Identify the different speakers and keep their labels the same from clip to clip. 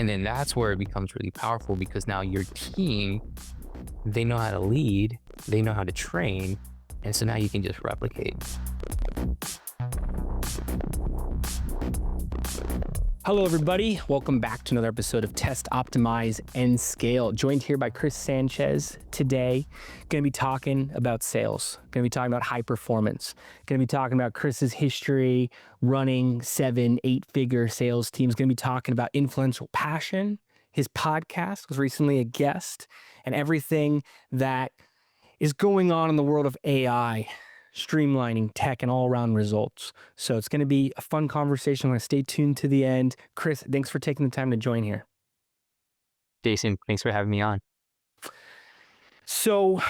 Speaker 1: And then that's where it becomes really powerful because now your team, they know how to lead, they know how to train. And so now you can just replicate.
Speaker 2: Hello, everybody. Welcome back to another episode of Test, Optimize, and Scale. Joined here by Chris Sanchez today. Going to be talking about sales. Going to be talking about high performance. Going to be talking about Chris's history running 7, 8-figure sales teams. Going to be talking about influential passion. His podcast was recently a guest, and everything that is going on in the world of AI, streamlining tech and all-around results. So it's going to be a fun conversation. I'm going to stay tuned to the end. Chris, thanks for taking the time to join here.
Speaker 1: Jason, thanks for having me on.
Speaker 2: So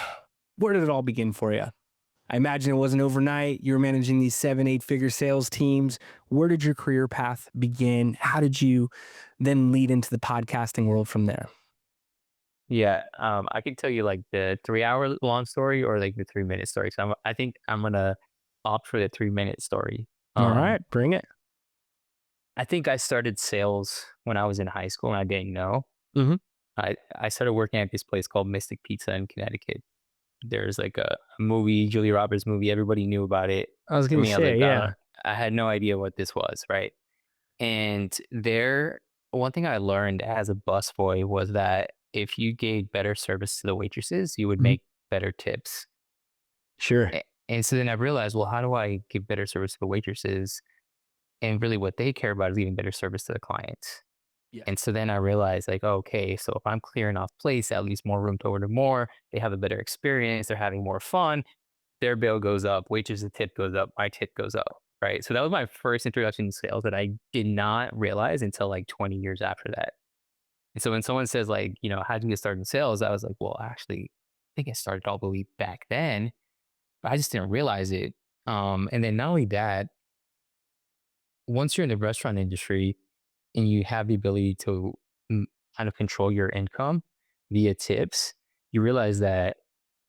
Speaker 2: where did it all begin for you? I imagine it wasn't overnight. You were managing these 7, 8-figure sales teams. Where did your career path begin? How did you then lead into the podcasting world from there?
Speaker 1: Yeah, I can tell you like the 3-hour long story or like the 3-minute story. So I think I'm gonna opt for the 3-minute story.
Speaker 2: All right, bring it.
Speaker 1: I think I started sales when I was in high school and I didn't know.
Speaker 2: Mm-hmm.
Speaker 1: I started working at this place called Mystic Pizza in Connecticut. There's like a movie, Julia Roberts movie. Everybody knew about it.
Speaker 2: I was going to say, yeah.
Speaker 1: I had no idea what this was, right? And one thing I learned as a busboy was that if you gave better service to the waitresses, you would make better tips.
Speaker 2: Sure.
Speaker 1: And so then I realized, well, how do I give better service to the waitresses? And really what they care about is giving better service to the clients.
Speaker 2: Yeah.
Speaker 1: And so then I realized like, okay, so if I'm clearing off plates, that leaves more room to order more. They have a better experience. They're having more fun. Their bill goes up. Waitress's tip goes up. My tip goes up. Right. So that was my first introduction to sales that I did not realize until like 20 years after that. And so when someone says like, how did you get started in sales? I was like, well, actually, I think I started all the way back then, but I just didn't realize it. And then not only that, once you're in the restaurant industry and you have the ability to kind of control your income via tips, you realize that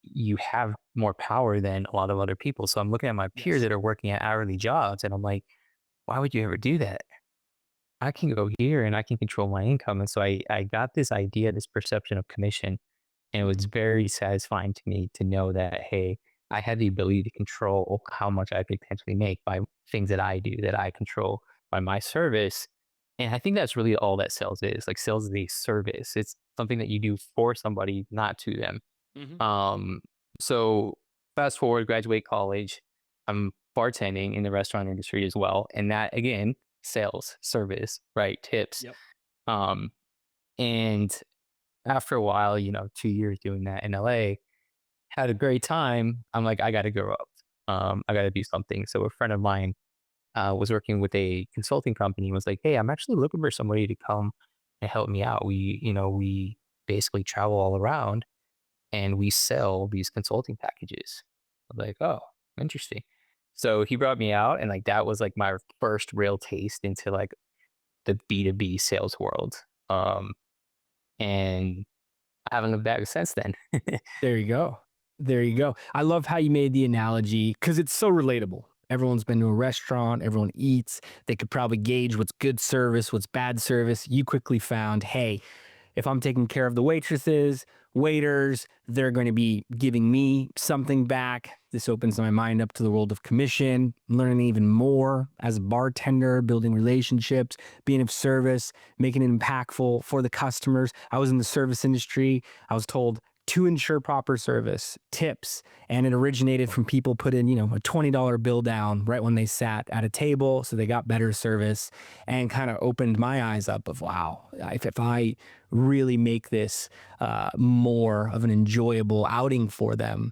Speaker 1: you have more power than a lot of other people. So I'm looking at my peers that are working at hourly jobs and I'm like, why would you ever do that? I can go here and I can control my income. And so I got this idea, this perception of commission. And it was very satisfying to me to know that, hey, I had the ability to control how much I could potentially make by things that I do, that I control by my service. And I think that's really all that sales is. Like sales is a service. It's something that you do for somebody, not to them. So fast forward, graduate college, I'm bartending in the restaurant industry as well. And that again, sales, service, right? Tips.
Speaker 2: Yep.
Speaker 1: And after a while, 2 years doing that in LA, had a great time. I'm like, I got to grow up. I got to do something. So a friend of mine was working with a consulting company and was like, hey, I'm actually looking for somebody to come and help me out. We basically travel all around and we sell these consulting packages. I was like, oh, interesting. So he brought me out and like, that was like my first real taste into like the B2B sales world. And I haven't looked back since then.
Speaker 2: There you go. There you go. I love how you made the analogy because it's so relatable. Everyone's been to a restaurant, everyone eats. They could probably gauge what's good service, what's bad service. You quickly found, hey, if I'm taking care of the waitresses, waiters, they're going to be giving me something back. This opens my mind up to the world of commission, learning even more as a bartender, building relationships, being of service, making it impactful for the customers. I was in the service industry. I was told to ensure proper service, tips, and it originated from people put in, a $20 bill down right when they sat at a table, so they got better service, and kind of opened my eyes up of, wow, if I really make this more of an enjoyable outing for them,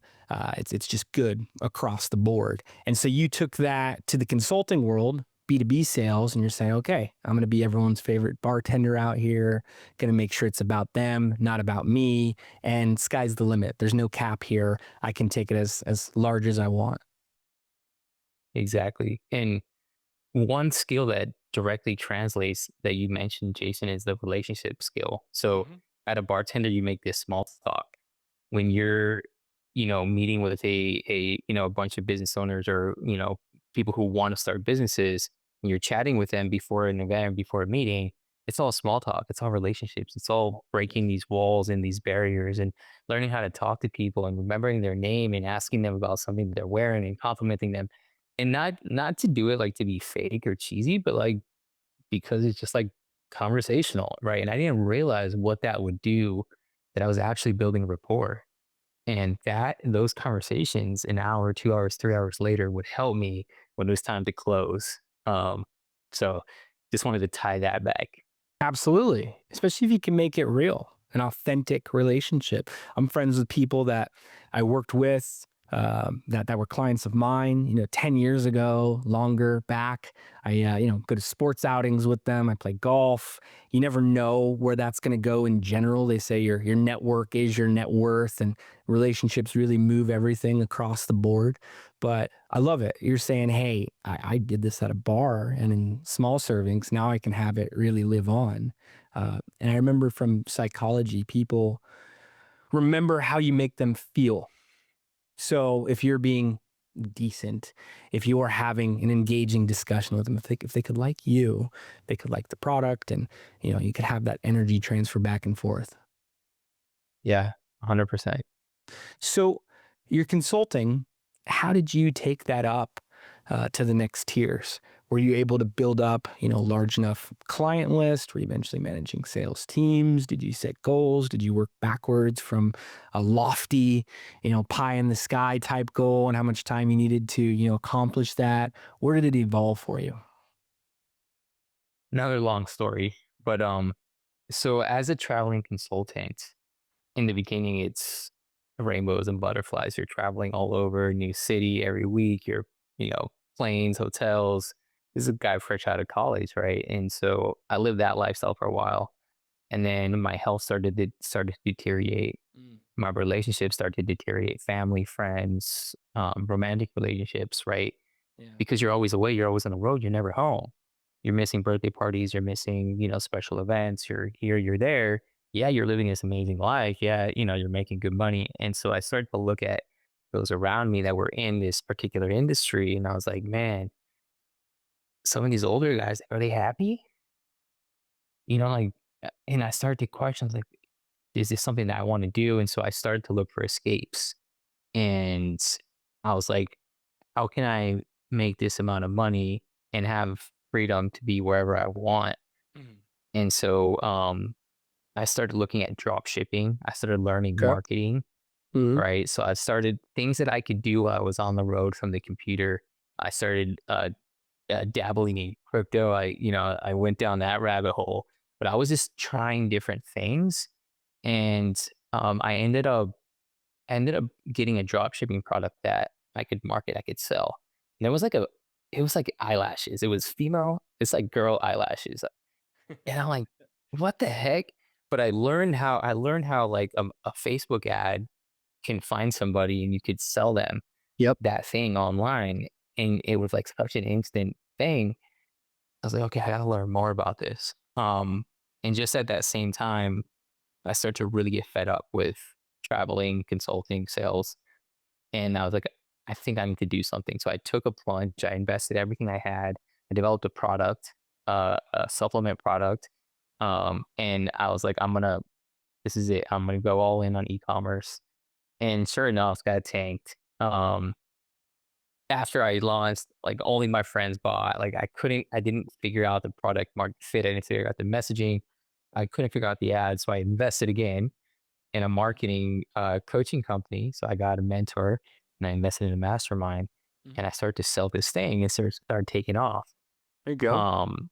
Speaker 2: it's just good across the board. And so you took that to the consulting world, B2B sales, and you're saying, okay, I'm going to be everyone's favorite bartender out here, going to make sure it's about them, not about me, and sky's the limit. There's no cap here. I can take it as large as I want.
Speaker 1: Exactly. And one skill that directly translates that you mentioned, Jason, is the relationship skill. So at a bartender, you make this small talk. When you're, meeting with a bunch of business owners or, people who want to start businesses, and you're chatting with them before an event, before a meeting, it's all small talk. It's all relationships. It's all breaking these walls and these barriers and learning how to talk to people and remembering their name and asking them about something that they're wearing and complimenting them. And not to do it like to be fake or cheesy, but like because it's just like conversational, right? And I didn't realize what that would do, that I was actually building rapport. And that those conversations an hour, 2 hours, 3 hours later would help me when it was time to close. So just wanted to tie that back.
Speaker 2: Absolutely. Especially if you can make it real, an authentic relationship. I'm friends with people that I worked with, that were clients of mine, 10 years ago, longer back. I, go to sports outings with them. I play golf. You never know where that's going to go in general. They say your network is your net worth, and relationships really move everything across the board. But I love it. You're saying, hey, I did this at a bar and in small servings. Now I can have it really live on. And I remember from psychology, people remember how you make them feel. So if you're being decent, if you are having an engaging discussion with them, if they could like you, they could like the product, and you could have that energy transfer back and forth.
Speaker 1: Yeah, 100%.
Speaker 2: So you're consulting. How did you take that up to the next tiers? Were you able to build up, large enough client list? Were you eventually managing sales teams? Did you set goals? Did you work backwards from a lofty, pie in the sky type goal, and how much time you needed to, accomplish that? Where did it evolve for you?
Speaker 1: Another long story, but so as a traveling consultant, in the beginning, it's rainbows and butterflies. You're traveling all over, new city every week. You're, planes, hotels. This is a guy fresh out of college, right? And so I lived that lifestyle for a while, and then my health started to deteriorate.
Speaker 2: Mm,
Speaker 1: My relationships started to deteriorate. Family, friends, romantic relationships, right?
Speaker 2: yeah.
Speaker 1: Because you're always away. You're always on the road. You're never home. You're missing birthday parties. You're missing, special events. You're here. You're there. Yeah, you're living this amazing life. Yeah, you're making good money. And so I started to look at those around me that were in this particular industry, and I was like, man, some of these older guys, are they happy? Like, and I started to question, I was like, is this something that I want to do? And so I started to look for escapes. And I was like, how can I make this amount of money and have freedom to be wherever I want?
Speaker 2: Mhm.
Speaker 1: And so I started looking at drop shipping. I started learning
Speaker 2: Okay.
Speaker 1: marketing,
Speaker 2: Mhm.
Speaker 1: right? So I started things that I could do while I was on the road from the computer. I started dabbling in crypto. I went down that rabbit hole, but I was just trying different things, and I ended up getting a drop shipping product that I could market, I could sell. And it was like eyelashes. It was female. It's like girl eyelashes, and I'm like, what the heck? But I learned how like a Facebook ad can find somebody and you could sell them
Speaker 2: Yep.
Speaker 1: that thing online, and it was like such an instant thing. I was like, okay, I gotta learn more about this. And just at that same time, I started to really get fed up with traveling, consulting, sales. And I was like, I think I need to do something. So I took a plunge. I invested everything I had. I developed a product, a supplement product. And I was like, this is it. I'm gonna go all in on e-commerce. And sure enough, got tanked. After I launched, like only my friends bought. Like I didn't figure out the product market fit. I didn't figure out the messaging. I couldn't figure out the ads. So I invested again in a marketing coaching company. So I got a mentor and I invested in a mastermind,
Speaker 2: Mhm.
Speaker 1: and I started to sell this thing and started taking off.
Speaker 2: There you go.
Speaker 1: Um,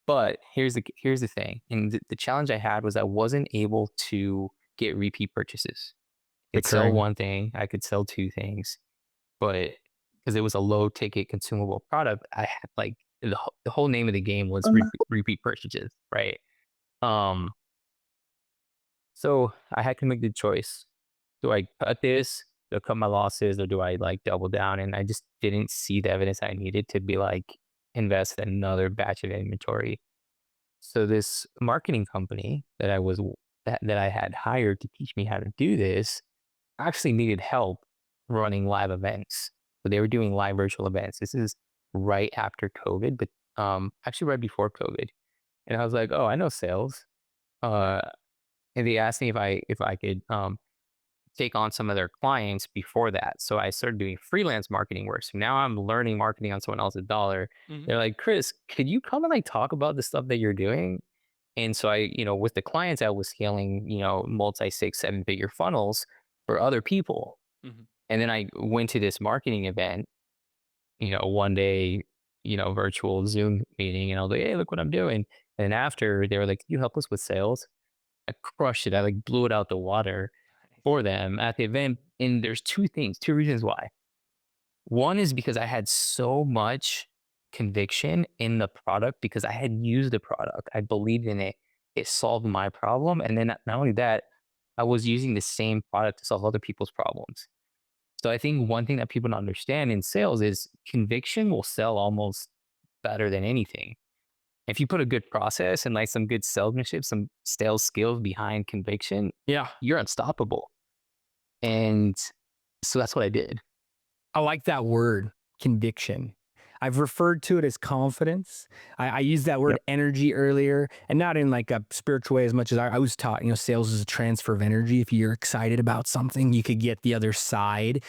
Speaker 1: but here's the thing. And the challenge I had was I wasn't able to get repeat purchases. I could sell
Speaker 2: Recurring.
Speaker 1: one thing, I could sell two things, but because it was a low ticket consumable product, I had like the whole name of the game was repeat purchases, right? Um, so I had to make the choice. Do I cut this, to cut my losses, or do I like double down? And I just didn't see the evidence I needed to be like invest in another batch of inventory. So this marketing company that I had hired to teach me how to do this actually needed help running live events. So they were doing live virtual events. This is right after COVID, but actually right before COVID. And I was like, oh, I know sales. Uh, and they asked me if I could take on some of their clients before that. So I started doing freelance marketing work. So now I'm learning marketing on someone else's dollar.
Speaker 2: Mhm.
Speaker 1: They're like, Chris, could you come and like talk about the stuff that you're doing? And so I, with the clients, I was scaling, multi six, 7 figure funnels for other people.
Speaker 2: Mhm.
Speaker 1: And then I went to this marketing event, one day, virtual Zoom meeting. And I was like, hey, look what I'm doing. And after they were like, can you help us with sales? I crushed it. I like blew it out the water
Speaker 2: Nice.
Speaker 1: for them at the event. And there's two reasons why. One is because I had so much conviction in the product because I had used the product. I believed in it. It solved my problem. And then not only that, I was using the same product to solve other people's problems. So I think one thing that people don't understand in sales is conviction will sell almost better than anything. If you put a good process and like some good salesmanship, some sales skills behind conviction,
Speaker 2: Yeah.
Speaker 1: you're unstoppable. And so that's what I did.
Speaker 2: I like that word, conviction. I've referred to it as confidence. I used that word
Speaker 1: Yep.
Speaker 2: energy earlier, and not in like a spiritual way as much as I was taught, sales is a transfer of energy. If you're excited about something, you could get the other side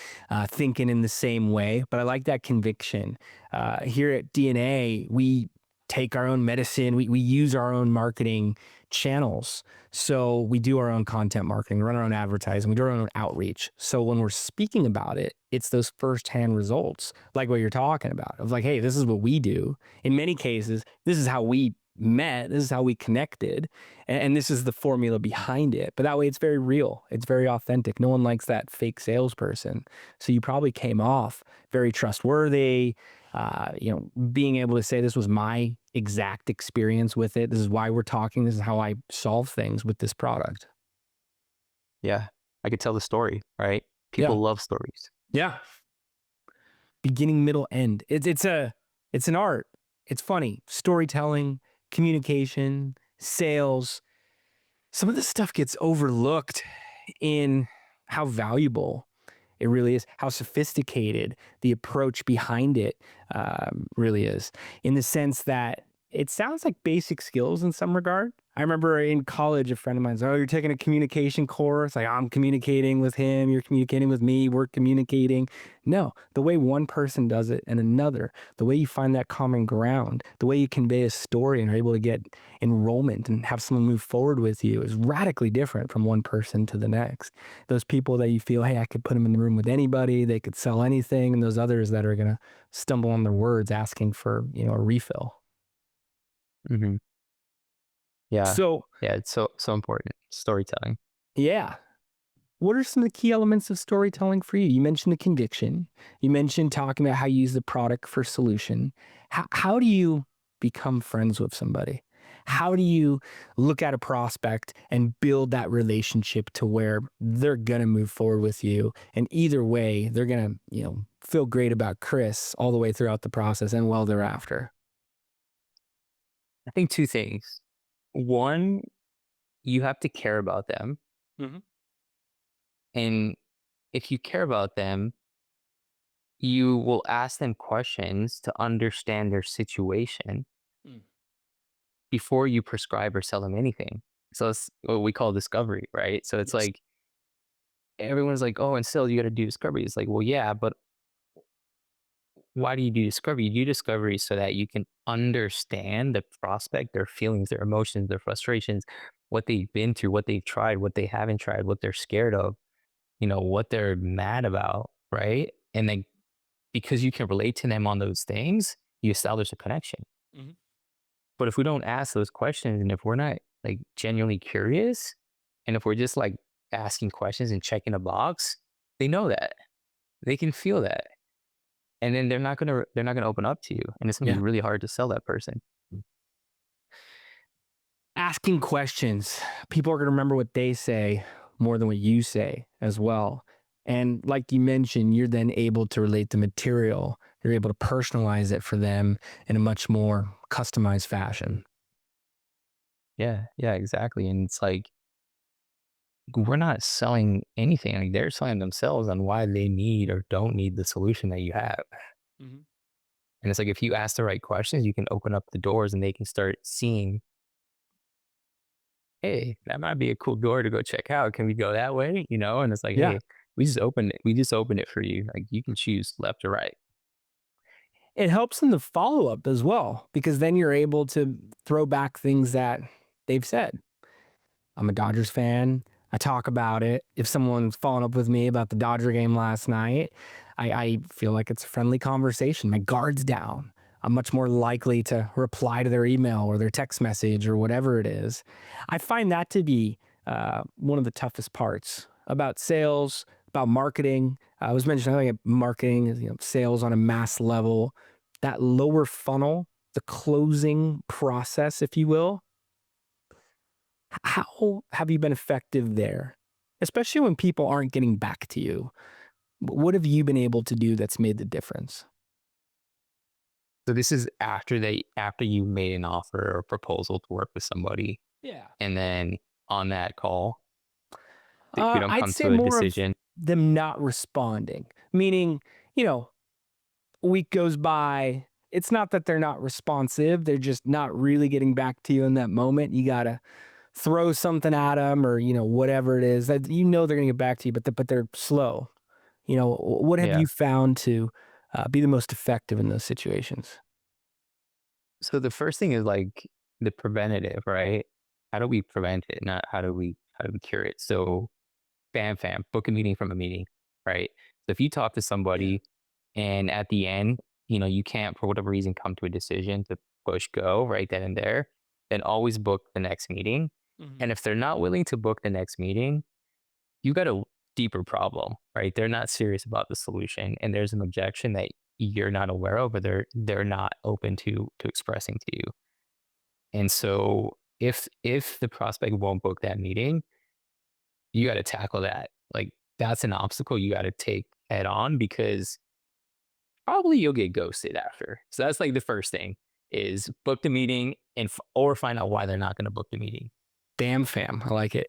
Speaker 2: thinking in the same way. But I like that conviction. Here at DNA, we take our own medicine, we use our own marketing channels. So we do our own content marketing, run our own advertising, we do our own outreach. So when we're speaking about it, it's those firsthand results, like what you're talking about, of like, hey, this is what we do. In many cases, this is how we met, this is how we connected, and this is the formula behind it. But that way, it's very real, it's very authentic. No one likes that fake salesperson. So you probably came off very trustworthy. Being able to say this was my exact experience with it. This is why we're talking. This is how I solve things with this product.
Speaker 1: Yeah. I could tell the story, right?
Speaker 2: Yeah.
Speaker 1: People love stories.
Speaker 2: Yeah. Beginning, middle, end. It's an art. It's funny. Storytelling, communication, sales. Some of this stuff gets overlooked in how valuable it really is, how sophisticated the approach behind it really is, in the sense that it sounds like basic skills in some regard. I remember in college, a friend of mine said, oh, you're taking a communication course. Like, I'm communicating with him, you're communicating with me, we're communicating. No, the way one person does it and another, the way you find that common ground, the way you convey a story and are able to get enrollment and have someone move forward with you is radically different from one person to the next. Those people that you feel, hey, I could put them in the room with anybody, they could sell anything, and those others that are going to stumble on their words asking for, a refill.
Speaker 1: Hmm. Yeah.
Speaker 2: So,
Speaker 1: Yeah. It's so important. Storytelling.
Speaker 2: yeah. What are some of the key elements of storytelling for you? You mentioned the conviction. You mentioned talking about how you use the product for solution. How do you become friends with somebody? How do you look at a prospect and build that relationship to where they're going to move forward with you? And either way, they're going to, feel great about Chris all the way throughout the process and well thereafter.
Speaker 1: I think two things. One, you have to care about them.
Speaker 2: Mm-hmm.
Speaker 1: And if you care about them, you will ask them questions to understand their situation before you prescribe or sell them anything. So it's what we call discovery, right? So it's
Speaker 2: Yes.
Speaker 1: like everyone's like, oh, and sales, you got to do discovery. It's like, well, yeah, but why do you do discovery? You do discovery so that you can understand the prospect, their feelings, their emotions, their frustrations, what they've been through, what they've tried, what they haven't tried, what they're scared of, what they're mad about, right? And then because you can relate to them on those things, you establish a connection.
Speaker 2: Mhm.
Speaker 1: But if we don't ask those questions and if we're not like genuinely curious, and if we're just like asking questions and checking a box, they know that. They can feel that. And then they're not gonna open up to you. And it's gonna be
Speaker 2: Yeah.
Speaker 1: really hard to sell that person.
Speaker 2: Asking questions. People are going to remember what they say more than what you say as well. And like you mentioned, you're then able to relate the material. You're able to personalize it for them in a much more customized fashion.
Speaker 1: Yeah, yeah, exactly. And it's like we're not selling anything. Like they're selling themselves on why they need or don't need the solution that you have.
Speaker 2: Mhm.
Speaker 1: And it's like if you ask the right questions, you can open up the doors and they can start seeing hey, that might be a cool door to go check out. Can we go that way? You know, and it's like,
Speaker 2: Yeah.
Speaker 1: hey, we just opened it. We just opened it for you. Like you can choose left or right.
Speaker 2: It helps in the follow up as well, because then you're able to throw back things that they've said. I'm a Dodgers fan. I talk about it. If someone's following up with me about the Dodger game last night, I feel like it's a friendly conversation. My guard's down. I'm much more likely to reply to their email or their text message or whatever it is. I find that to be one of the toughest parts about sales, about marketing. I was mentioning earlier, marketing is, sales on a mass level. That lower funnel, the closing process, if you will, how have you been effective there? Especially when people aren't getting back to you. What have you been able to do that's made the difference?
Speaker 1: So this is after you made an offer or proposal to work with somebody,
Speaker 2: Yeah.
Speaker 1: and then on that call, we don't
Speaker 2: I'd
Speaker 1: come
Speaker 2: say
Speaker 1: to a
Speaker 2: more of
Speaker 1: decision.
Speaker 2: them not responding, meaning, a week goes by. It's not that they're not responsive. They're just not really getting back to you in that moment. You got to throw something at them or, whatever it is that, they're going to get back to you, but they're slow. What have
Speaker 1: Yeah.
Speaker 2: you found to be the most effective in those situations?
Speaker 1: So the first thing is like the preventative, right? How do we prevent it? Not how do we cure it? So bam, fam, book a meeting from a meeting, right? So if you talk to
Speaker 2: Yeah.
Speaker 1: somebody and at the end, you can't for whatever reason come to a decision to push go right then and there, then always book the next meeting.
Speaker 2: Mhm.
Speaker 1: And if they're not willing to book the next meeting, you got a deeper problem, right? They're not serious about the solution, and there's an objection that you're not aware of, or they're not open to expressing to you. And so if the prospect won't book that meeting, you got to tackle that. Like that's an obstacle you got to take head on because probably you'll get ghosted after. So that's like the first thing is book the meeting or find out why they're not going to book the meeting.
Speaker 2: Bam, fam. I like it.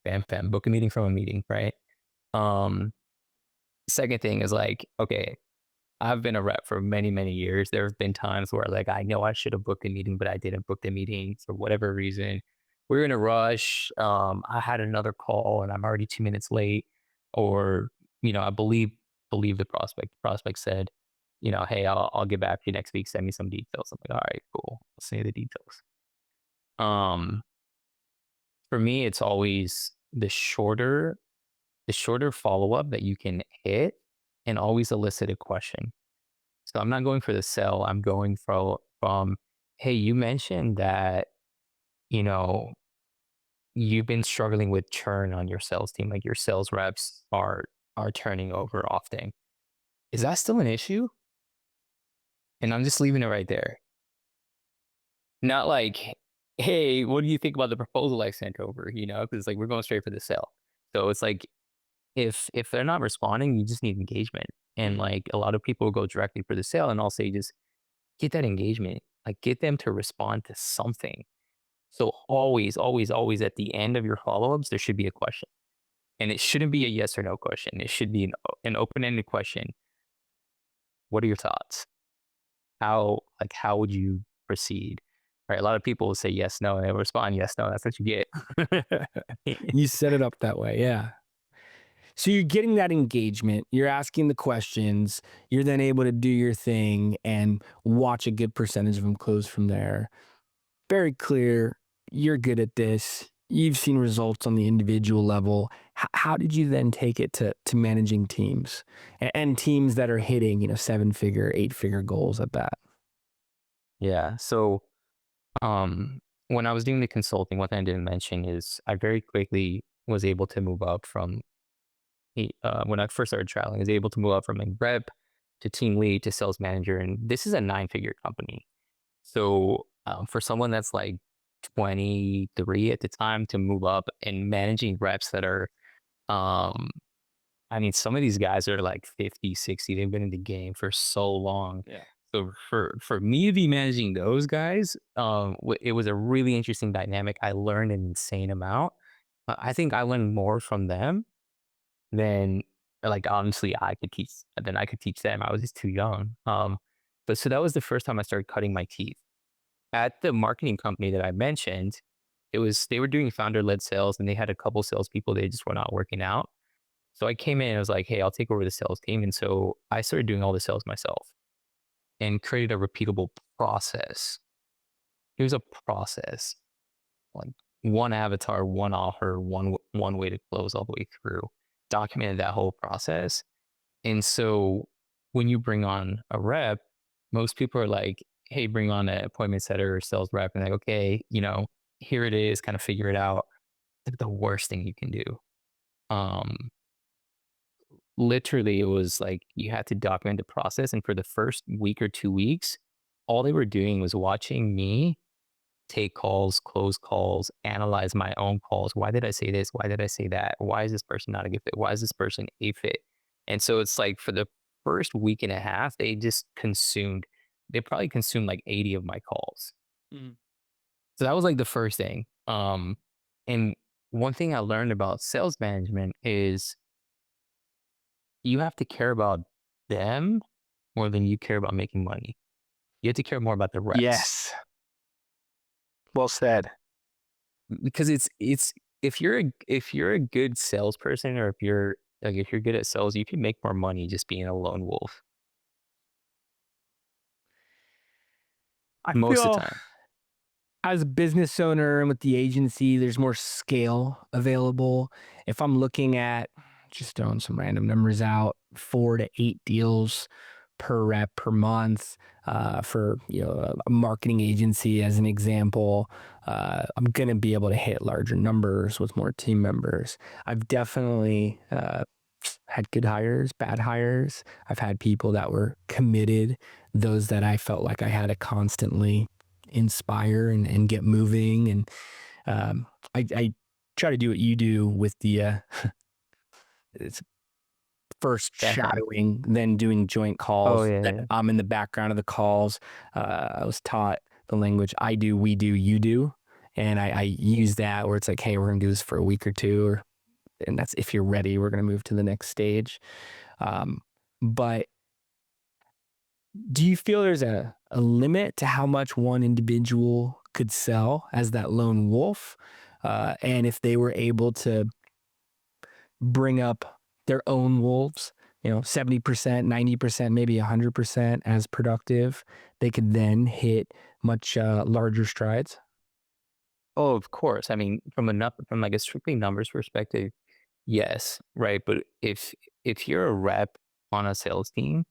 Speaker 1: Bam, bam, book a meeting from a meeting, right? Um, Second thing is like, okay, I've been a rep for many, many years. There have been times where like I know I should have booked a meeting, but I didn't book the meeting for whatever reason. We're in a rush. I had another call and I'm already 2 minutes late. Or, I believe the prospect. The prospect said, hey, I'll get back to you next week. Send me some details. I'm like, all right, cool. I'll send you the details. Um, for me, it's always the shorter follow-up that you can hit and always elicit a question. So I'm not going for the sell. I'm going from, hey, you mentioned that, you know, you've been struggling with churn on your sales team, like your sales reps are turning over often. Is that still an issue? And I'm just leaving it right there. Not like, hey, what do you think about the proposal I sent over? Because like we're going straight for the sell. So it's like if they're not responding, you just need engagement. And
Speaker 2: Mm.
Speaker 1: like a lot of people go directly for the sale, and I'll say just get that engagement. Like get them to respond to something. So always, always, always at the end of your follow-ups, there should be a question. And it shouldn't be a yes or no question. It should be an open-ended question. What are your thoughts? How would you proceed? Right. A lot of people will say yes, no, and they respond yes, no. That's what you get.
Speaker 2: You set it up that way. Yeah. So you're getting that engagement, you're asking the questions, you're then able to do your thing and watch a good percentage of them close from there. Very clear. You're good at this. You've seen results on the individual level. How did you then take it to managing teams and teams that are hitting, 7-figure, 8-figure goals at that?
Speaker 1: Yeah. So when I was doing the consulting, one thing I didn't mention is I very quickly was able to move up from when I first started traveling, I was able to move up from a rep to team lead to sales manager. And this is a 9-figure company. So for someone that's like 23 at the time to move up and managing reps that are, um, I mean, some of these guys are like 50, 60. They've been in the game for so long.
Speaker 2: Yeah.
Speaker 1: So for me to be managing those guys, it was a really interesting dynamic. I learned an insane amount. I think I learned more from them than like honestly I could teach them. I was just too young. But so that was the first time I started cutting my teeth. At the marketing company that I mentioned, they were doing founder-led sales, and they had a couple salespeople, they just were not working out. So I came in and I was like, "Hey, I'll take over the sales team." And so I started doing all the sales myself and created a repeatable process. It was a process, like one avatar, one offer, one way to close all the way through. Documented that whole process. And so when you bring on a rep, most people are like, "Hey, bring on an appointment setter or sales rep." And like, "Okay, here it is, kind of figure it out." Like the worst thing you can do. Um, Literally, it was like you had to document the process. And for the first week or 2 weeks, all they were doing was watching me take calls, close calls, analyze my own calls. Why did I say this? Why did I say that? Why is this person not a good fit? Why is this person a fit? And so it's like for the first week and a half, they probably consumed like 80 of my calls.
Speaker 2: Mhm.
Speaker 1: So that was like the first thing. And one thing I learned about sales management is you have to care about them more than you care about making money. You have to care more about the reps.
Speaker 2: Yes. Well said.
Speaker 1: Because it's if you're a good salesperson, or if you're good at sales, you can make more money just being a lone wolf
Speaker 2: I
Speaker 1: most of the
Speaker 2: feel
Speaker 1: time.
Speaker 2: as a business owner and with the agency, there's more scale available. If I'm looking at just throwing some random numbers out, 4 to 8 deals per rep per month for a marketing agency as an example, I'm gonna be able to hit larger numbers with more team members. I've definitely had good hires, bad hires. I've had people that were committed, those that I felt like I had to constantly inspire and get moving. And I try to do what you do with the it's first
Speaker 1: Backhand.
Speaker 2: shadowing, then doing joint
Speaker 1: Oh
Speaker 2: calls.
Speaker 1: yeah,
Speaker 2: Then
Speaker 1: yeah.
Speaker 2: I'm in the background of the calls. I was taught the language I do, we do, you do. And I use that where it's like, hey, we're going to do this for a week or two. And that's if you're ready, we're going to move to the next stage. But do you feel there's a limit to how much one individual could sell as that lone wolf? And if they were able to bring up their own wolves, 70%, 90%, maybe 100% as productive, they could then hit much larger strides?
Speaker 1: Oh, of course. I mean, from like a strictly numbers perspective, yes, right. But if you're a rep on a sales team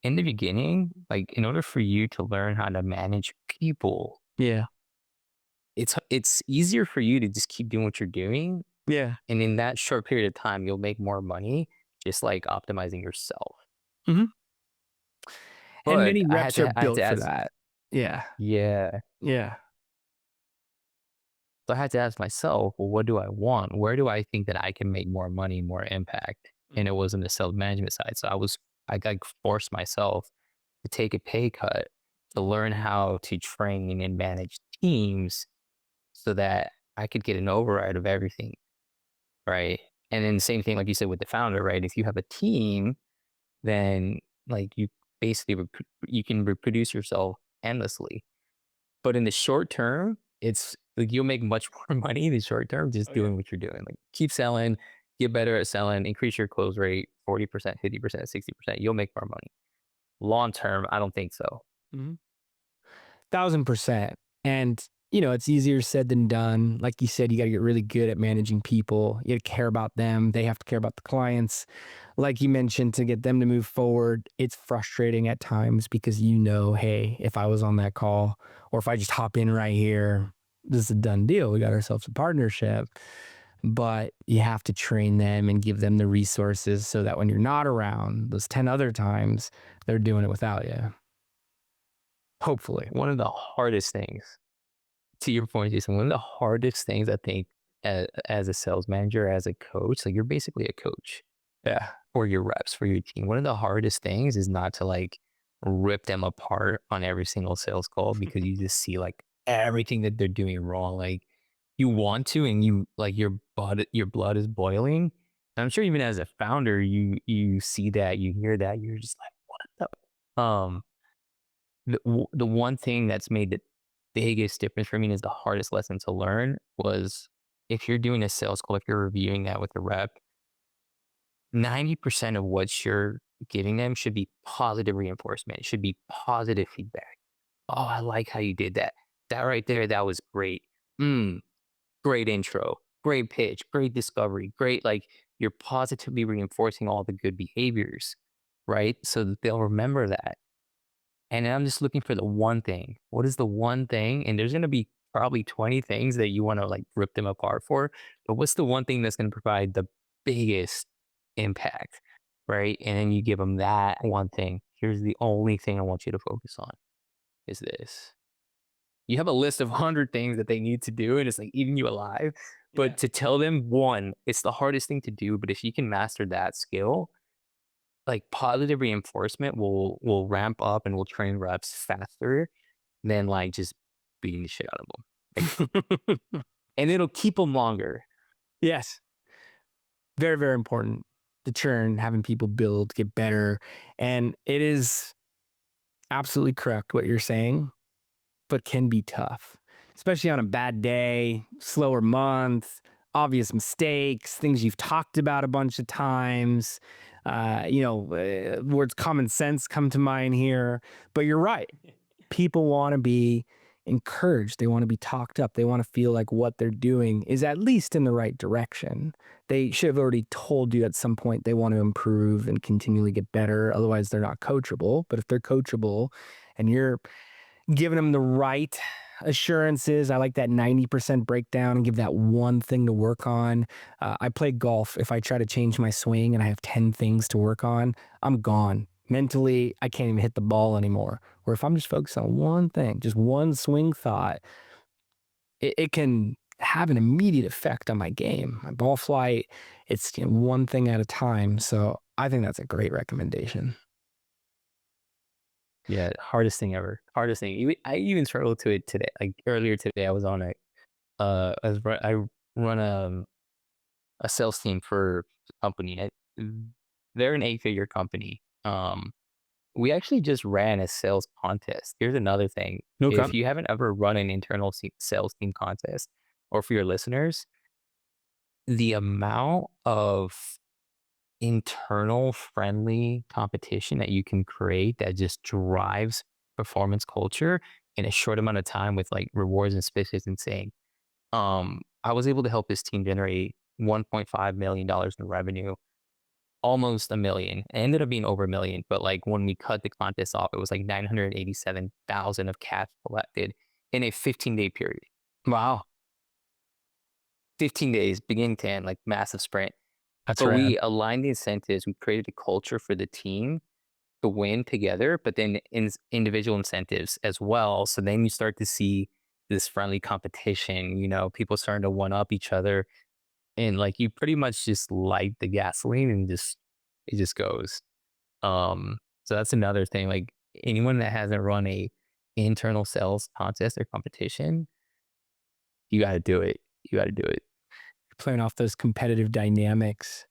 Speaker 1: in the beginning, like in order for you to learn how to manage people,
Speaker 2: Yeah.
Speaker 1: it's easier for you to just keep doing what you're doing.
Speaker 2: Yeah.
Speaker 1: And in that short period of time, you'll make more money just like optimizing yourself.
Speaker 2: Hmm. And
Speaker 1: But
Speaker 2: many reps are
Speaker 1: I had
Speaker 2: built
Speaker 1: to
Speaker 2: for
Speaker 1: ask,
Speaker 2: that. Yeah.
Speaker 1: yeah.
Speaker 2: Yeah.
Speaker 1: So I had to ask myself, well, what do I want? Where do I think that I can make more money, more impact? And it wasn't the sales management side. So I like forced myself to take a pay cut to learn how to train and manage teams so that I could get an override of everything. Right. And then the same thing, like you said, with the founder, right? If you have a team, then like you basically you can reproduce yourself endlessly. But in the short term, it's like you'll make much more money in the short term just
Speaker 2: Oh, yeah.
Speaker 1: doing what you're doing. Like keep selling, get better at selling, increase your close rate 40%, 50%, 60%. You'll make more money. Long term, I don't think so.
Speaker 2: 1,000%. And, it's easier said than done. Like you said, you got to get really good at managing people. You got to care about them. They have to care about the clients. Like you mentioned, to get them to move forward, it's frustrating at times because hey, if I was on that call or if I just hop in right here, this is a done deal. We got ourselves a partnership. But you have to train them and give them the resources so that when you're not around, those 10 other times, they're doing it without you. Hopefully.
Speaker 1: One of the hardest things, to your point, Jason, one of the hardest things I think as a sales manager, as a coach, like you're basically a coach
Speaker 2: Yeah.
Speaker 1: for your reps, for your team. One of the hardest things is not to like rip them apart on every single sales call because you just see like everything that they're doing wrong. Like you want to, and you like your blood is boiling. And I'm sure even as a founder, you see that, you hear that, you're just like, what the the one thing that's made the biggest difference for me is the hardest lesson to learn was if you're doing a sales call, if you're reviewing that with a rep, 90% of what you're giving them should be positive reinforcement. It should be positive feedback. Oh, I like how you did that. That right there, that was great. Mm, great intro, great pitch, great discovery, great. Like you're positively reinforcing all the good behaviors, right? So that they'll remember that. And I'm just looking for the one thing. What is the one thing? And there's going to be probably 20 things that you want to like rip them apart for. But what's the one thing that's going to provide the biggest impact? Right. And then you give them that one thing. Here's the only thing I want you to focus on is this. You have a list of 100 things that they need to do, and it's like eating you alive. But to tell them one, it's the hardest thing to do. But if you can master that skill, like positive reinforcement will ramp up and will train reps faster than like just beating the shit out of them. Like, and it'll keep them longer.
Speaker 2: Yes. Very, very important. The churn, having people build, get better. And it is absolutely correct what you're saying, but can be tough, especially on a bad day, slower month, obvious mistakes, things you've talked about a bunch of times. Words common sense come to mind here. But you're right. People want to be encouraged. They want to be talked up. They want to feel like what they're doing is at least in the right direction. They should have already told you at some point they want to improve and continually get better. Otherwise, they're not coachable. But if they're coachable and you're giving them the right assurances, I like that 90% breakdown and give that one thing to work on. I play golf. If I try to change my swing and I have 10 things to work on, I'm gone. Mentally, I can't even hit the ball anymore. Or if I'm just focused on one thing, just one swing thought, it can have an immediate effect on my game, my ball flight. It's one thing at a time. So I think that's a great recommendation.
Speaker 1: Yeah, hardest thing ever. Hardest thing. I even struggled to it today. Like earlier today, I was on I run a sales team for a company. They're an 8-figure company. We actually just ran a sales contest. Here's another thing.
Speaker 2: Okay.
Speaker 1: If you haven't ever run an internal sales team contest, or for your listeners, the amount of internal friendly competition that you can create that just drives performance culture in a short amount of time with like rewards and spiffs is insane. I was able to help this team generate $1.5 million in revenue, almost a million. It ended up being over a million, but like when we cut the contest off, it was like 987,000 of cash collected in a 15-day period.
Speaker 2: Wow.
Speaker 1: 15 days, beginning to end, like massive sprint.
Speaker 2: That's
Speaker 1: But
Speaker 2: rad.
Speaker 1: we aligned the incentives. We created a culture for the team to win together, but then individual incentives as well. So then you start to see this friendly competition, people starting to one up each other. And like you pretty much just light the gasoline and it just goes. So that's another thing. Like anyone that hasn't run a internal sales contest or competition, you got to do it. You got to do it.
Speaker 2: Playing off those competitive dynamics.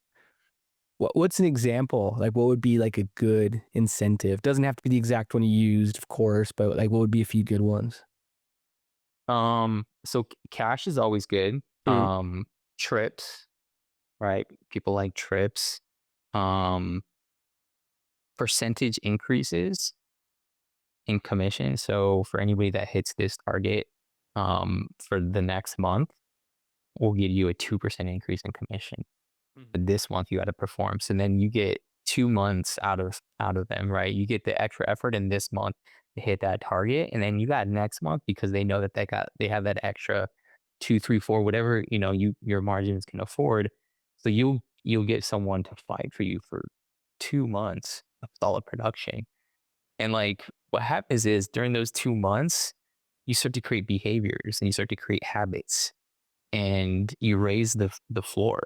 Speaker 2: What's an example? Like what would be like a good incentive? Doesn't have to be the exact one you used, of course, but like what would be a few good ones?
Speaker 1: So cash is always good.
Speaker 2: Mm.
Speaker 1: Trips, right? People like trips. Percentage increases in commission. So for anybody that hits this target, for the next month, we'll give you a 2% increase in commission. But this month you got to perform. So then you get 2 months out of them, right? You get the extra effort in this month to hit that target, and then you got next month because they know that they have that extra 2, 3, 4, whatever your margins can afford. So you'll get someone to fight for you for 2 months of solid production. And like what happens is during those 2 months, you start to create behaviors and you start to create habits, and you raise the floor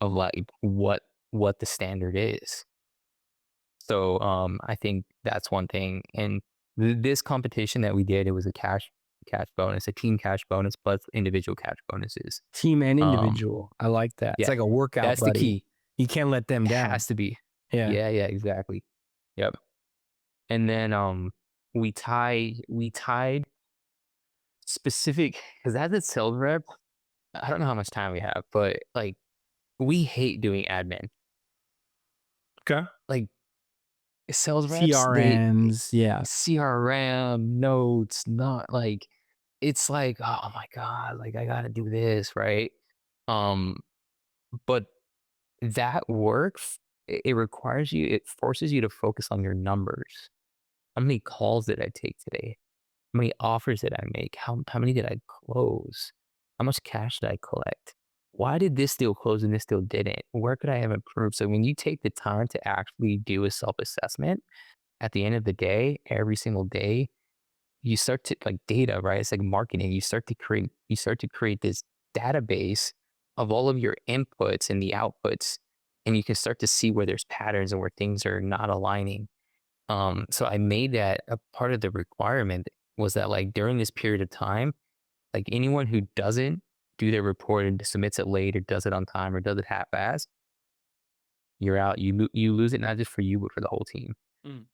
Speaker 1: of like what the standard is. So I think that's one thing. And this competition that we did, it was a cash bonus, a team cash bonus plus individual cash bonuses.
Speaker 2: Team and
Speaker 1: Um,
Speaker 2: individual. I like that. It's
Speaker 1: yeah,
Speaker 2: like a workout
Speaker 1: that's the
Speaker 2: buddy.
Speaker 1: key.
Speaker 2: You can't let them
Speaker 1: It
Speaker 2: down.
Speaker 1: has to be.
Speaker 2: Yeah.
Speaker 1: Yeah, exactly. Yep. And then we tied specific, because as a sales rep, I don't know how much time we have, but like we hate doing admin.
Speaker 2: Okay.
Speaker 1: Like sales reps, they
Speaker 2: CRMs, yeah.
Speaker 1: CRM notes, not like it's like, oh my God, like I gotta do this, right? Um, but that works. It requires you, it forces you to focus on your numbers. How many calls did I take today? How many offers did I make? How many did I close? How much cash did I collect? Why did this deal close and this deal didn't? Where could I have improved? So when you take the time to actually do a self-assessment at the end of the day, every single day, you start to like data, right? It's like marketing. You start to create this database of all of your inputs and the outputs, and you can start to see where there's patterns and where things are not aligning. So I made that a part of the requirement was that like during this period of time, like anyone who doesn't do their report and submits it late or does it on time or does it half-ass, you're out. You lose it not just for you but for the whole team.
Speaker 2: Mm.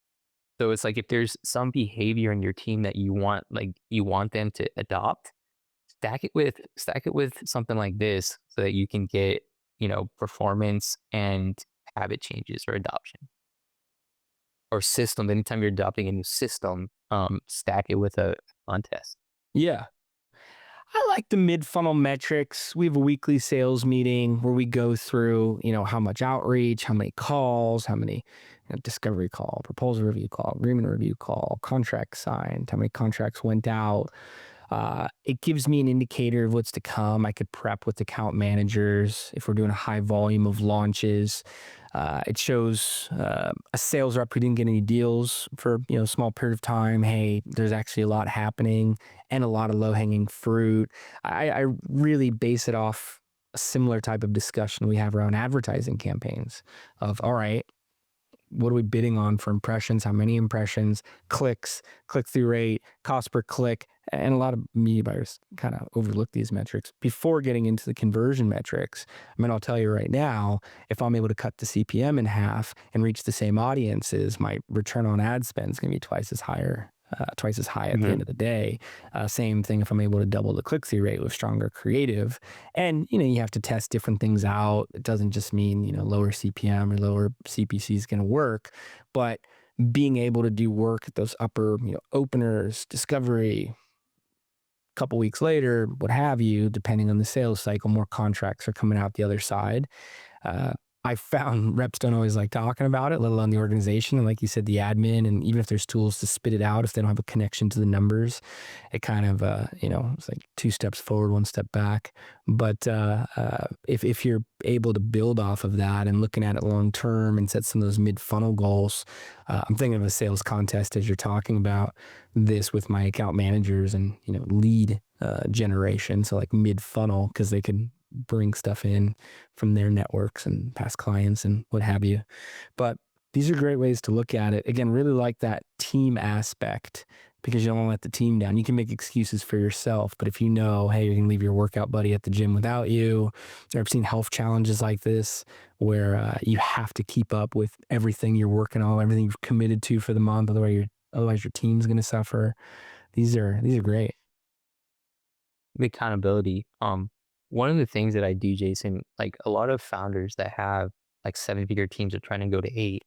Speaker 1: So it's like if there's some behavior in your team that you want them to adopt, stack it with something like this so that you can get, performance and habit changes or adoption or system. Anytime you're adopting a new system, stack it with a contest.
Speaker 2: Yeah. I like the mid-funnel metrics. We have a weekly sales meeting where we go through, how much outreach, how many calls, how many discovery call, proposal review call, agreement review call, contract signed, how many contracts went out. It gives me an indicator of what's to come. I could prep with account managers if we're doing a high volume of launches. It shows a sales rep who didn't get any deals for a small period of time. Hey, there's actually a lot happening and a lot of low hanging fruit. I really base it off a similar type of discussion we have around advertising campaigns of, all right, what are we bidding on for impressions? How many impressions, clicks, click through rate, cost per click? And a lot of media buyers kind of overlook these metrics before getting into the conversion metrics. I mean, I'll tell you right now, if I'm able to cut the CPM in half and reach the same audiences, my return on ad spend is going to be twice as high at the end of the day. Same thing if I'm able to double the click-through rate with stronger creative. And, you have to test different things out. It doesn't just mean, lower CPM or lower CPC is going to work, but being able to do work at those upper, openers, discovery, couple weeks later, what have you, depending on the sales cycle, more contracts are coming out the other side. I found reps don't always like talking about it, let alone the organization. And like you said, the admin, and even if there's tools to spit it out, if they don't have a connection to the numbers, it kind of, it's like 2 steps forward, 1 step back. But if you're able to build off of that and looking at it long term and set some of those mid funnel goals, I'm thinking of a sales contest as you're talking about this with my account managers and, lead generation. So like mid funnel, because they can bring stuff in from their networks and past clients and what have you. But these are great ways to look at it. Again, really like that team aspect because you don't want to let the team down. You can make excuses for yourself, but if you know, hey, you're going to leave your workout buddy at the gym without you, or I've seen health challenges like this where you have to keep up with everything you're working on, everything you've committed to for the month. Otherwise your team's going to suffer. These are great.
Speaker 1: The accountability. One of the things that I do, Jason, like a lot of founders that have like 7-figure teams are trying to go to 8,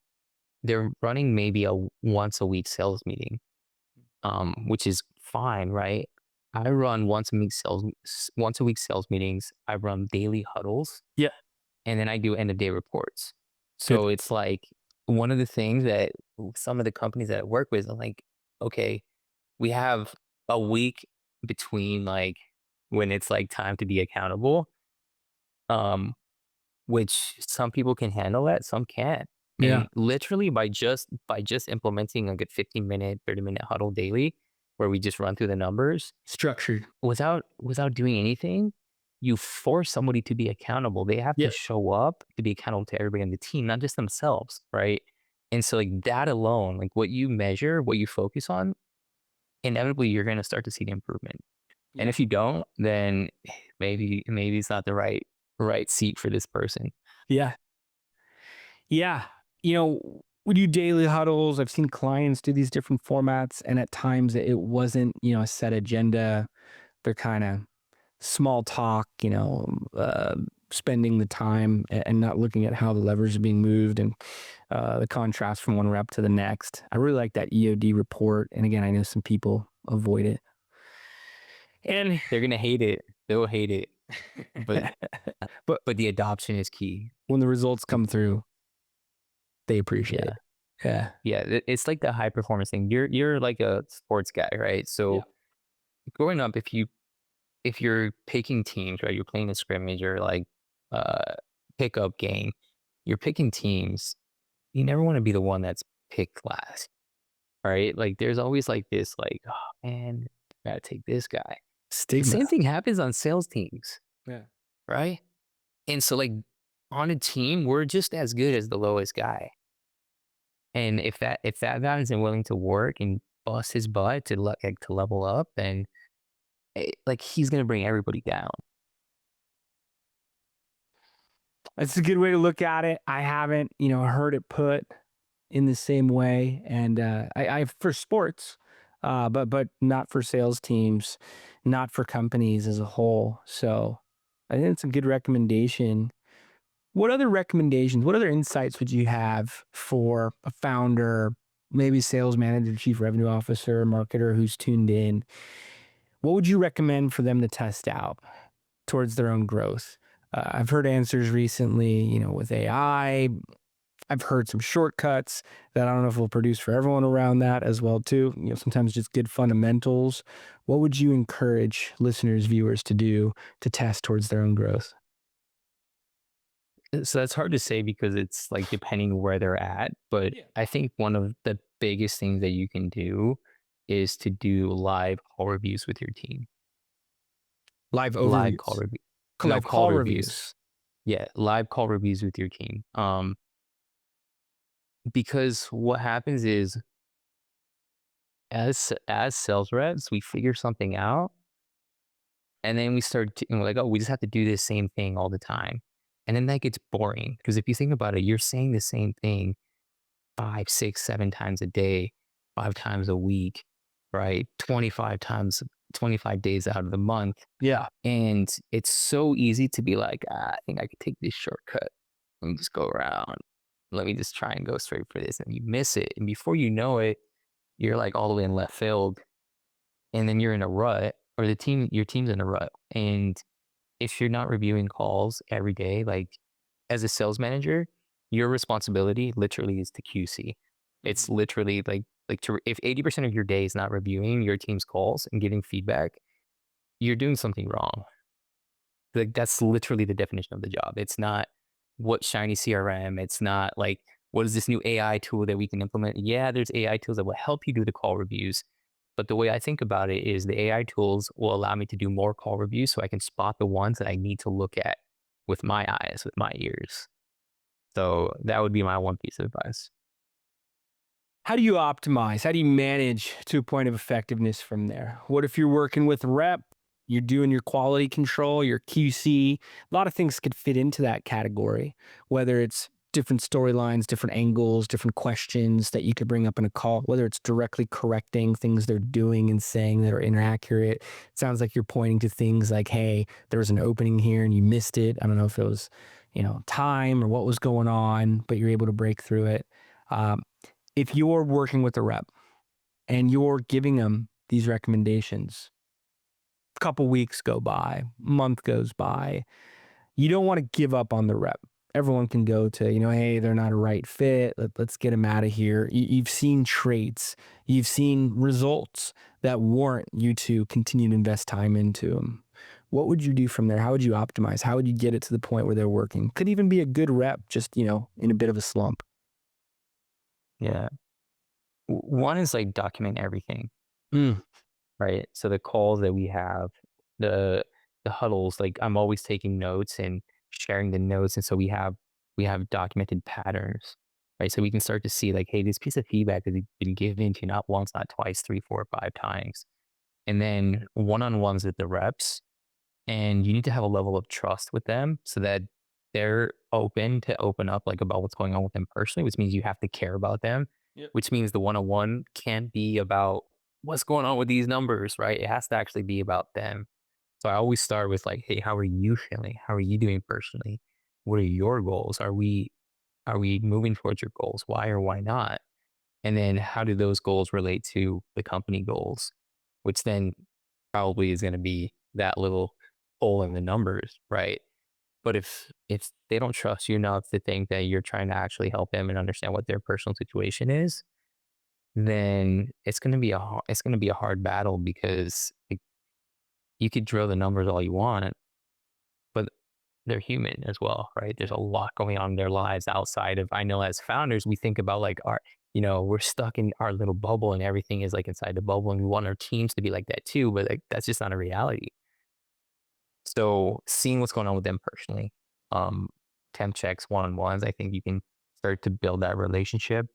Speaker 1: they're running maybe a once a week sales meeting, which is fine, right? I run once a week sales meetings. I run daily huddles.
Speaker 2: Yeah.
Speaker 1: And then I do end of day reports.
Speaker 2: Good.
Speaker 1: So it's like one of the things that some of the companies that I work with, I'm like, okay, we have a week between like when it's like time to be accountable, um, which some people can handle that, some can't.
Speaker 2: Yeah.
Speaker 1: And literally by just implementing like a 15-minute, 30-minute huddle daily where we just run through the numbers
Speaker 2: Structured.
Speaker 1: without doing anything, you force somebody to be accountable. They have
Speaker 2: Yeah.
Speaker 1: to show up to be accountable to everybody on the team, not just themselves, right? And so like that alone, like what you measure, what you focus on, inevitably you're going to start to see the improvement. And if you don't, then maybe it's not the right seat for this person.
Speaker 2: Yeah. Yeah. We do daily huddles. I've seen clients do these different formats, and at times it wasn't, a set agenda. They're kind of small talk, spending the time and not looking at how the levers are being moved and the contrast from one rep to the next. I really like that EOD report. And again, I know some people avoid it. And
Speaker 1: They're gonna hate it. They'll hate it. But but the adoption is key.
Speaker 2: when the results come through, they appreciate it. Yeah.
Speaker 1: Yeah, it's like the high performance thing. You're like a sports guy, right? So growing up, if you're picking teams, right, you're playing a scrimmage or like pickup game, you're picking teams. You never want to be the one that's picked last, right? Like there's always like this, like, oh man, gotta take this guy. The
Speaker 2: Stigma.
Speaker 1: same thing happens on sales teams,
Speaker 2: Yeah.
Speaker 1: right? And so like on a team, we're just as good as the lowest guy. And if that guy isn't willing to work and bust his butt to level up, then like he's gonna bring everybody down.
Speaker 2: That's a good way to look at it. I haven't, heard it put in the same way. And I for sports, but not for sales teams, not for companies as a whole. So I think it's a good recommendation. What other recommendations, what other insights would you have for a founder, maybe sales manager, chief revenue officer, marketer who's tuned in? What would you recommend for them to test out towards their own growth? I've heard answers recently, with AI. I've heard some shortcuts that I don't know if will produce for everyone around that as well too. Sometimes just good fundamentals. What would you encourage listeners, viewers to do to test towards their own growth?
Speaker 1: So that's hard to say because it's like depending where they're at. But I think one of the biggest things that you can do is to do live call reviews with your team.
Speaker 2: Live
Speaker 1: Live call
Speaker 2: overviews.
Speaker 1: reviews.
Speaker 2: Live call reviews.
Speaker 1: Yeah, live call reviews with your team. Because what happens is as sales reps, we figure something out and then we we're like, oh, we just have to do this same thing all the time. And then that gets boring because if you think about it, you're saying the same thing 5, 6, 7 times a day, 5 times a week, right? 25 days out of the month.
Speaker 2: Yeah.
Speaker 1: And it's so easy to be like, I think I could take this shortcut. Let me just go around. Let me just try and go straight for this. And you miss it. And before you know it, you're like all the way in left field. And then you're in a rut or your team's in a rut. And if you're not reviewing calls every day, like as a sales manager, your responsibility literally is to QC. It's literally if 80% of your day is not reviewing your team's calls and giving feedback, you're doing something wrong. Like that's literally the definition of the job. It's not what shiny CRM. It's not like what is this new AI tool that we can implement. Yeah, there's AI tools that will help you do the call reviews. But the way I think about it is the AI tools will allow me to do more call reviews so I can spot the ones that I need to look at with my eyes, with my ears. So that would be my one piece of advice.
Speaker 2: How do you optimize? How do you manage to a point of effectiveness from there? What if you're working with a rep, you're doing your quality control, your QC? A lot of things could fit into that category, whether it's different storylines, different angles, different questions that you could bring up in a call, whether it's directly correcting things they're doing and saying that are inaccurate. It sounds like you're pointing to things like, hey, there was an opening here and you missed it. I don't know if it was, time or what was going on, but you're able to break through it. If you're working with a rep and you're giving them these recommendations, a couple weeks go by, month goes by, you don't want to give up on the rep. Everyone can go to, hey, they're not a right fit. Let's get them out of here. You've seen traits. You've seen results that warrant you to continue to invest time into them. What would you do from there? How would you optimize? How would you get it to the point where they're working? Could even be a good rep, just, in a bit of a slump.
Speaker 1: Yeah. One is like document everything. Right. So the calls that we have, the huddles, like I'm always taking notes and sharing the notes. And so we have documented patterns, right? So we can start to see like, hey, this piece of feedback has been given to not once, not twice, 3, 4, 5 times. And then one-on-ones with the reps. And you need to have a level of trust with them so that they're open to open up like about what's going on with them personally, which means you have to care about them, which means the one-on-one can't be about what's going on with these numbers, right? It has to actually be about them. So I always start with like, hey, how are you feeling? How are you doing personally? What are your goals? Are we moving towards your goals? Why or why not? And then how do those goals relate to the company goals? Which then probably is going to be that little hole in the numbers, right? But if they don't trust you enough to think that you're trying to actually help them and understand what their personal situation is, then it's going to be a hard battle because like, you could drill the numbers all you want, but they're human as well, right? There's a lot going on in their lives outside of, I know as founders, we think about like we're stuck in our little bubble and everything is like inside the bubble and we want our teams to be like that too, but like that's just not a reality. So seeing what's going on with them personally, um, temp checks, one-on-ones, I think you can start to build that relationship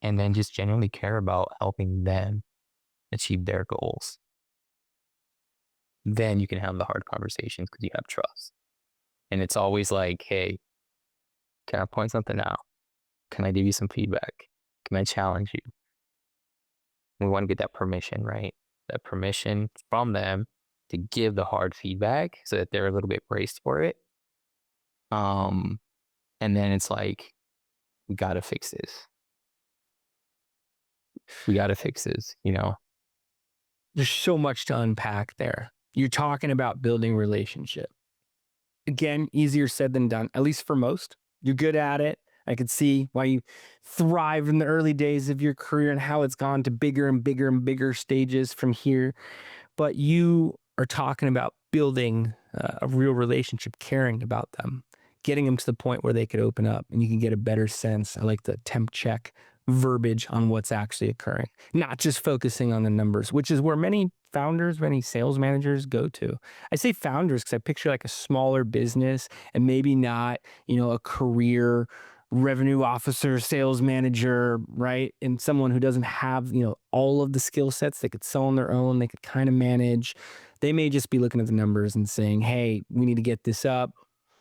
Speaker 1: and then just genuinely care about helping them achieve their goals. Then you can have the hard conversations because you have trust. And it's always like, hey, can I point something out? Can I give you some feedback? Can I challenge you? We want to get that permission, right? That permission from them to give the hard feedback so that they're a little bit braced for it. And then it's like, we got to fix this. We got to fix this.
Speaker 2: There's so much to unpack there. You're talking about building relationship. Again, easier said than done, at least for most. You're good at it. I could see why you thrive in the early days of your career and how it's gone to bigger and bigger and bigger stages from here. But you are talking about building a real relationship, caring about them, getting them to the point where they could open up and you can get a better sense. I like the temp check verbiage on what's actually occurring, not just focusing on the numbers, which is where many founders, many sales managers go to. I say founders because I picture like a smaller business and maybe not, a career revenue officer, sales manager, right? And someone who doesn't have, all of the skill sets they could sell on their own, they could kind of manage. They may just be looking at the numbers and saying, hey, we need to get this up.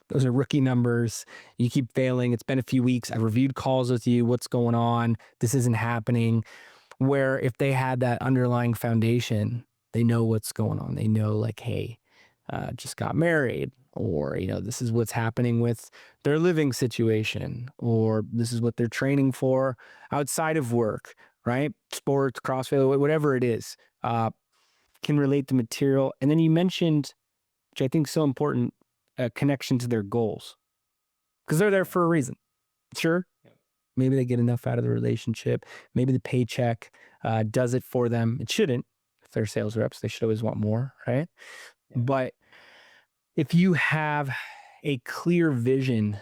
Speaker 2: Those are rookie numbers. You keep failing. It's been a few weeks. I've reviewed calls with you. What's going on? This isn't happening. Where if they had that underlying foundation, they know what's going on. They know like, hey, just got married, or, this is what's happening with their living situation, or this is what they're training for outside of work, right? Sports, CrossFit, whatever it is, can relate to material. And then you mentioned, which I think is so important, a connection to their goals, because they're there for a reason. Sure. Maybe they get enough out of the relationship. Maybe the paycheck does it for them. It shouldn't. If they're sales reps, they should always want more, right? Yeah. But if you have a clear vision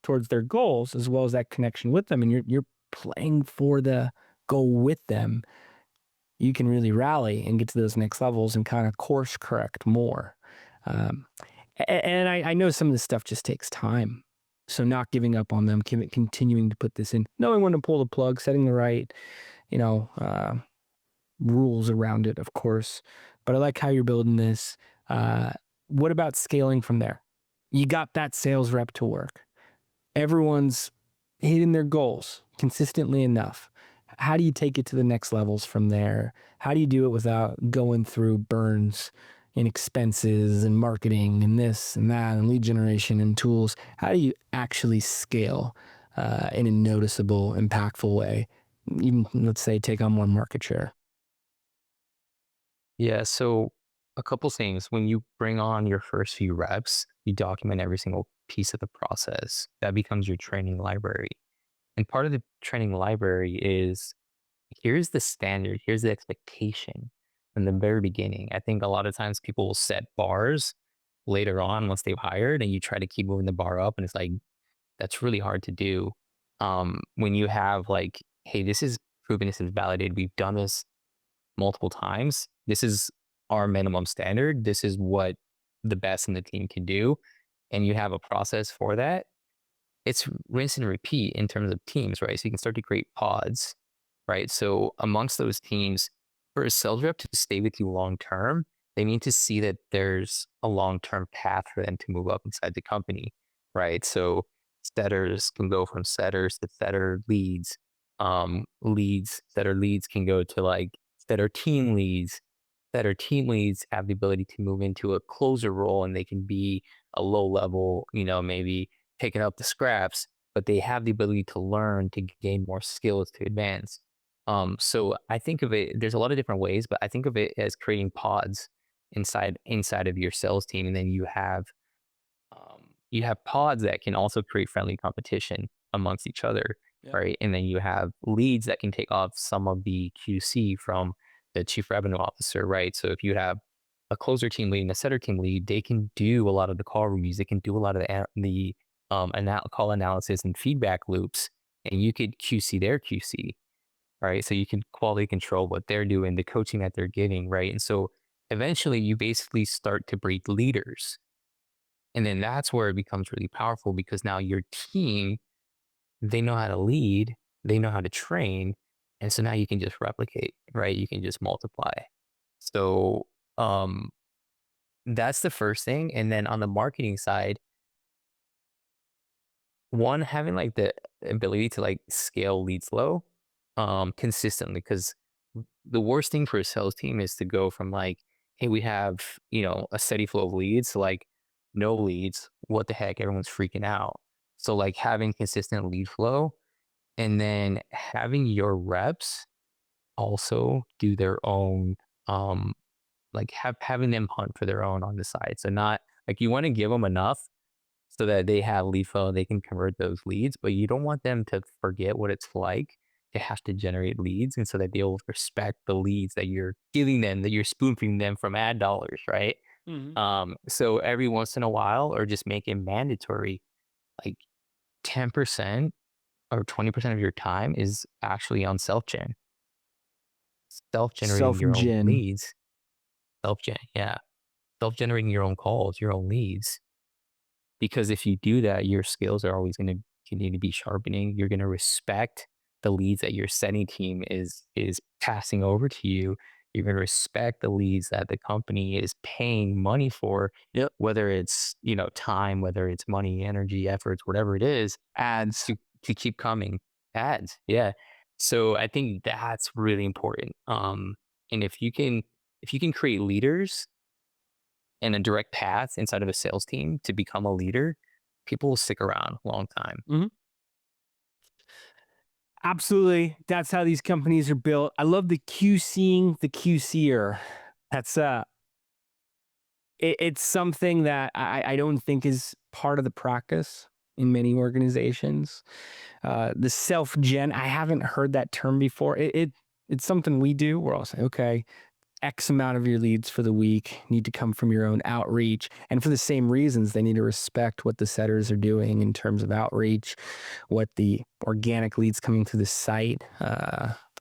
Speaker 2: towards their goals, as well as that connection with them, and you're playing for the goal with them, you can really rally and get to those next levels and kind of course correct more. And I know some of this stuff just takes time. So not giving up on them, continuing to put this in, knowing when to pull the plug, setting the right, rules around it, of course. But I like how you're building this. What about scaling from there? You got that sales rep to work. Everyone's hitting their goals consistently enough. How do you take it to the next levels from there? How do you do it without going through burns and expenses and marketing and this and that and lead generation and tools? How do you actually scale in a noticeable, impactful way? Even, let's say, take on more market share.
Speaker 1: Yeah. So a couple things. When you bring on your first few reps, you document every single piece of the process. That becomes your training library. And part of the training library is, here's the standard, here's the expectation from the very beginning. I think a lot of times people will set bars later on once they've hired, and you try to keep moving the bar up, and it's like, that's really hard to do. When you have like, hey, this is proven, this is validated, we've done this multiple times, this is our minimum standard, this is what the best in the team can do, and you have a process for that, it's rinse and repeat in terms of teams, right? So you can start to create pods, right? So amongst those teams, for a sales rep to stay with you long term, they need to see that there's a long-term path for them to move up inside the company, right? So setters can go from setters to setter leads. Setter leads can go to like setter team leads. that are team leads have the ability to move into a closer role, and they can be a low level, maybe picking up the scraps, but they have the ability to learn to gain more skills to advance. So I think of it, there's a lot of different ways, but I think of it as creating pods inside of your sales team. And then you have pods that can also create friendly competition amongst each other,
Speaker 2: Yeah.
Speaker 1: right? And then you have leads that can take off some of the QC from the chief revenue officer, right? So if you have a closer team lead and a setter team lead, they can do a lot of the call reviews. They can do a lot of the call analysis and feedback loops, and you could QC their QC, right? So you can quality control what they're doing, the coaching that they're giving, right? And so eventually you basically start to breed leaders. And then that's where it becomes really powerful because now your team, they know how to lead, they know how to train. And so now you can just replicate, right? You can just multiply. So that's the first thing. And then on the marketing side, one, having like the ability to like scale leads low consistently, because the worst thing for a sales team is to go from like, hey, we have, a steady flow of leads to like no leads. What the heck? Everyone's freaking out. So like having consistent lead flow, and then having your reps also do their own, like having them hunt for their own on the side. So not like you want to give them enough so that they have lead flow, they can convert those leads, but you don't want them to forget what it's like to have to generate leads, and so that they'll respect the leads that you're giving them, that you're spoon feeding them from ad dollars, right?
Speaker 2: Mhm.
Speaker 1: So every once in a while, or just make it mandatory, like 10% or 20% of your time is actually on self-generating your own
Speaker 2: Self-gen.
Speaker 1: leads, yeah, self-generating your own calls, your own leads. Because if you do that, your skills are always going to continue to be sharpening. You're going to respect the leads that your setting team is passing over to you. You're going to respect the leads that the company is paying money for,
Speaker 2: Yep.
Speaker 1: whether it's time, whether it's money, energy, efforts, whatever it is,
Speaker 2: Ads.
Speaker 1: to keep coming. Ads, yeah. So I think that's really important. And if you can create leaders and a direct path inside of a sales team to become a leader, people will stick around a long time.
Speaker 2: Mhm. Absolutely. That's how these companies are built. I love the QCing the QCer. That's it's something that I don't think is part of the practice in many organizations. The self-gen, I haven't heard that term before. It's something we do. We're all saying, okay, X amount of your leads for the week need to come from your own outreach. And for the same reasons, they need to respect what the setters are doing in terms of outreach, what the organic leads coming to the site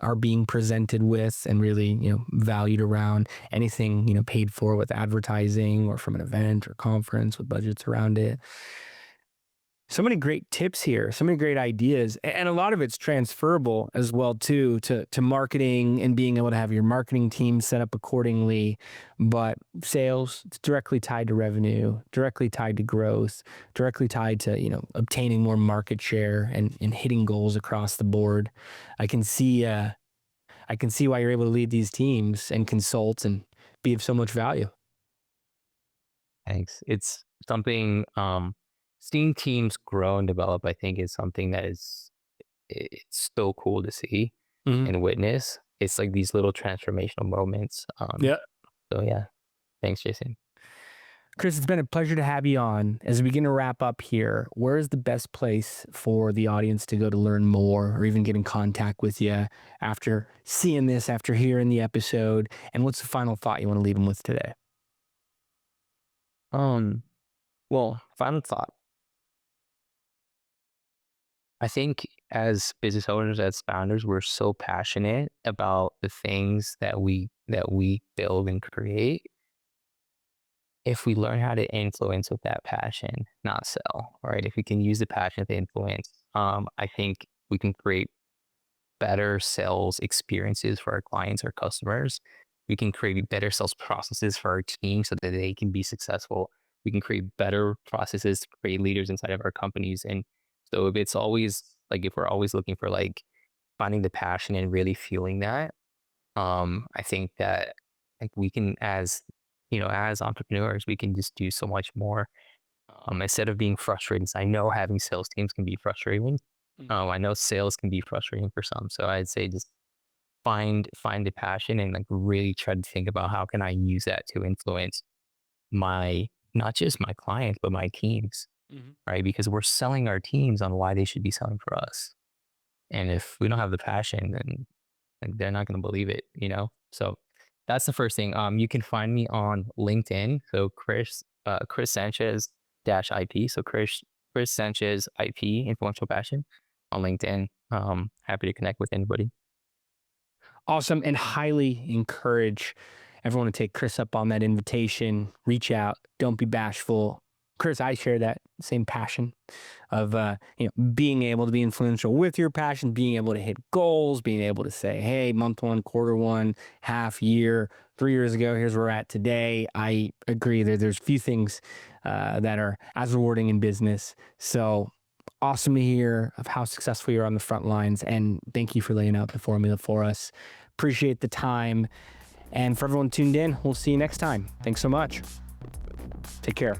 Speaker 2: are being presented with, and really, valued around anything, paid for with advertising or from an event or conference with budgets around it. So many great tips here, so many great ideas, and a lot of it's transferable as well too to marketing and being able to have your marketing team set up accordingly. But sales, it's directly tied to revenue, directly tied to growth, directly tied to obtaining more market share and hitting goals across the board. I can see why you're able to lead these teams and consult and be of so much value.
Speaker 1: Thanks. It's something, seeing teams grow and develop, I think is something that it's so cool to see
Speaker 2: Mhm.
Speaker 1: and witness. It's like these little transformational moments.
Speaker 2: Yeah.
Speaker 1: So yeah, thanks, Jason.
Speaker 2: Chris, it's been a pleasure to have you on. As we begin to wrap up here, where is the best place for the audience to go to learn more or even get in contact with you after seeing this, after hearing the episode? And what's the final thought you want to leave them with today?
Speaker 1: Um, well, final thought. I think as business owners, as founders, we're so passionate about the things that we build and create. If we learn how to influence with that passion, not sell, right? If we can use the passion to influence, I think we can create better sales experiences for our clients, our customers. We can create better sales processes for our team so that they can be successful. We can create better processes to create leaders inside of our companies. And so if we're always looking for like finding the passion and really feeling that, I think that like we can, as as entrepreneurs, we can just do so much more. Instead of being frustrated, 'cause I know having sales teams can be frustrating. I know sales can be frustrating for some. So I'd say just find a passion and like really try to think about how can I use that to influence my not just my clients, but my teams,
Speaker 2: Mhm.
Speaker 1: right? Because we're selling our teams on why they should be selling for us. And if we don't have the passion, then like, they're not going to believe it. So that's the first thing. You can find me on LinkedIn. So Chris Sanchez dash IP. So Chris Sanchez IP influential passion on LinkedIn. Happy to connect with anybody.
Speaker 2: Awesome, and highly encourage everyone to take Chris up on that invitation. Reach out. Don't be bashful. Chris, I share that same passion of being able to be influential with your passion, being able to hit goals, being able to say, "Hey, month one, quarter one, half year, 3 years ago, here's where we're at today." I agree. There's few things that are as rewarding in business. So awesome to hear of how successful you're on the front lines, and thank you for laying out the formula for us. Appreciate the time, and for everyone tuned in, we'll see you next time. Thanks so much. Take care.